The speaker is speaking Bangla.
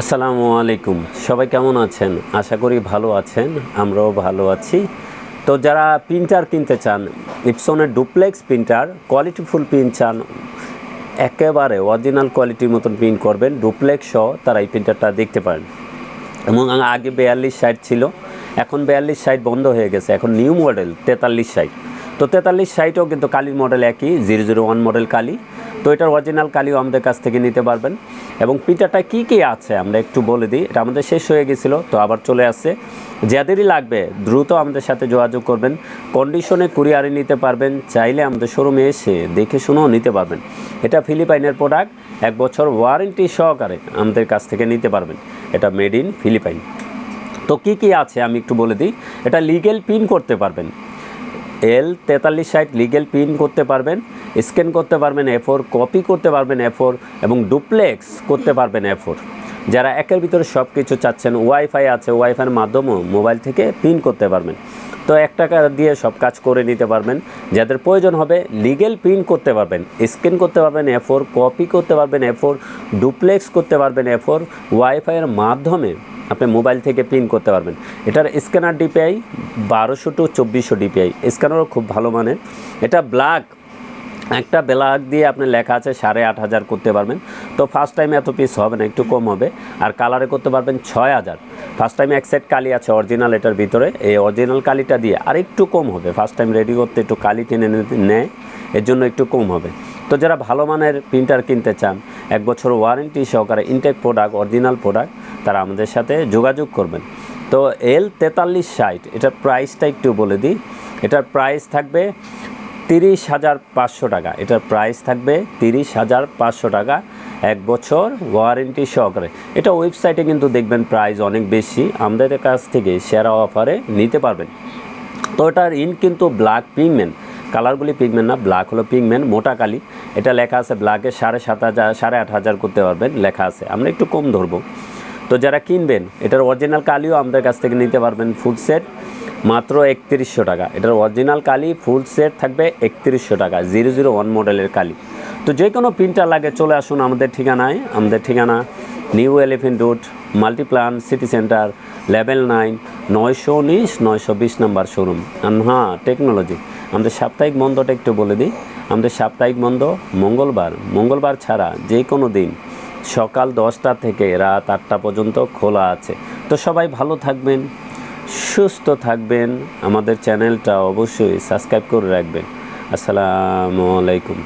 আসসালামু আলাইকুম, সবাই কেমন আছেন? আশা করি ভালো আছেন, আমরাও ভালো আছি। তো যারা প্রিন্টার কিনতে চান, ইপসনের ডুপ্লেক্স প্রিন্টার, কোয়ালিটিফুল প্রিন্ট চান, একেবারে অরিজিনাল কোয়ালিটির মতন প্রিন্ট করবেন ডুপ্লেক্স সহ, তারা এই প্রিন্টারটা দেখতে পারেন। এবং আগে 4260 ছিল, এখন 4260 বন্ধ হয়ে গেছে, এখন নিউ মডেল 4360। তো 4360ও কিন্তু কালির মডেল একই, 001 মডেল কালি। তো এটার অরিজিনাল কালিও আমাদের কাছ থেকে নিতে পারবেন। এবং প্রিন্টারটা কী কী আছে আমরা একটু বলে দিই। এটা আমাদের শেষ হয়ে গেছিলো, তো আবার চলে আসছে। যাদেরই লাগবে দ্রুত আমাদের সাথে যোগাযোগ করবেন। কন্ডিশনে কুরিয়ারে নিতে পারবেন, চাইলে আমাদের শোরুমে এসে দেখে শুনেও নিতে পারবেন। এটা ফিলিপাইনের প্রোডাক্ট, 1 বছর ওয়ারেন্টি সহকারে আমাদের কাছ থেকে নিতে পারবেন। এটা মেড ইন ফিলিপাইন। তো কী কী আছে আমি একটু বলে দিই। এটা লিগেল পিন করতে পারবেন, L4360 লিগেল পিন করতে পারবেন, স্ক্যান করতে পারবেন A4, কপি করতে পারবেন A4 এবং ডুপ্লেক্স করতে পারবেন A4। যারা একের ভিতরে সব কিছু চাচ্ছেন, ওয়াইফাই আছে, ওয়াইফাইয়ের মাধ্যমেও মোবাইল থেকে পিন করতে পারবেন। তো 1 টাকা দিয়ে সব কাজ করে নিতে পারবেন। যাদের প্রয়োজন হবে লিগেল পিন করতে পারবেন, স্ক্যান করতে পারবেন A4, কপি করতে পারবেন A4, ডুপ্লেক্স করতে পারবেন A4, ওয়াইফাইয়ের মাধ্যমে আপনি মোবাইল থেকে প্রিন্ট করতে পারবেন। এটার স্ক্যানার DPI 1200 to 2400 DPI, স্ক্যানারও খুব ভালো মানের। এটা ব্ল্যাক, একটা ব্ল্যাক দিয়ে আপনি লেখা আছে 8500 করতে পারবেন। তো ফার্স্ট টাইমে এত পিস হবে না, একটু কম হবে। আর কালারে করতে পারবেন 6000। ফার্স্ট টাইমে এক সেট কালি আছে অরিজিনাল এটার ভিতরে, এই অরিজিনাল কালিটা দিয়ে আর একটু কম হবে। ফার্স্ট টাইম রেডি করতে একটু কালি টেনে নেয়, এর জন্য একটু কম হবে। তো যারা ভালো মানের প্রিন্টার কিনতে চান, 1 বছর ওয়ারেন্টি সহকারে ইনটেক প্রোডাক্ট, অরিজিনাল প্রোডাক্ট, তারা আমাদের সাথে যোগাযোগ করবেন। তো L4360 এটার প্রাইসটা একটু বলে দিই। এটার প্রাইস থাকবে 30,500 টাকা। এটার প্রাইস থাকবে 30,500 টাকা, 1 বছর ওয়ারেন্টি সহকারে। এটা ওয়েবসাইটে কিন্তু দেখবেন প্রাইস অনেক বেশি, আমাদের কাছ থেকে সেরা অফারে নিতে পারবেন। তো এটার ইঙ্ক কিন্তু ব্ল্যাক পিগমেন্ট, কালারগুলি পিগমেন্ট না, ব্ল্যাক হলো পিগমেন্ট, মোটা কালি। এটা লেখা আছে ব্ল্যাকে 7500 8500 করতে পারবেন, লেখা আছে, আমরা একটু কম ধরবো। তো যারা কিনবেন, এটার অরিজিনাল কালিও আমাদের কাছ থেকে নিতে পারবেন ফুল সেট, মাত্র 3100 টাকা। এটার অরিজিনাল কালি ফুল সেট থাকবে 3100 টাকা, 001 মডেলের কালি। তো যে কোনো প্রিন্টার লাগে চলে আসুন আমাদের ঠিকানায়। আমাদের ঠিকানা new elephant road, Multiplan city centre, level 9, 919 920 number showroom, আনহা টেকনোলজি। আমাদের সাপ্তাহিক বন্ধটা একটু বলে দিই। আমাদের সাপ্তাহিক বন্ধ মঙ্গলবার ছাড়া যে কোনো দিন সকাল 10টা থেকে রাত 8টা পর্যন্ত খোলা আছে। তো সবাই ভালো থাকবেন, সুস্থ থাকবেন। আমাদের চ্যানেলটা অবশ্যই সাবস্ক্রাইব করে রাখবেন। আসসালামু আলাইকুম।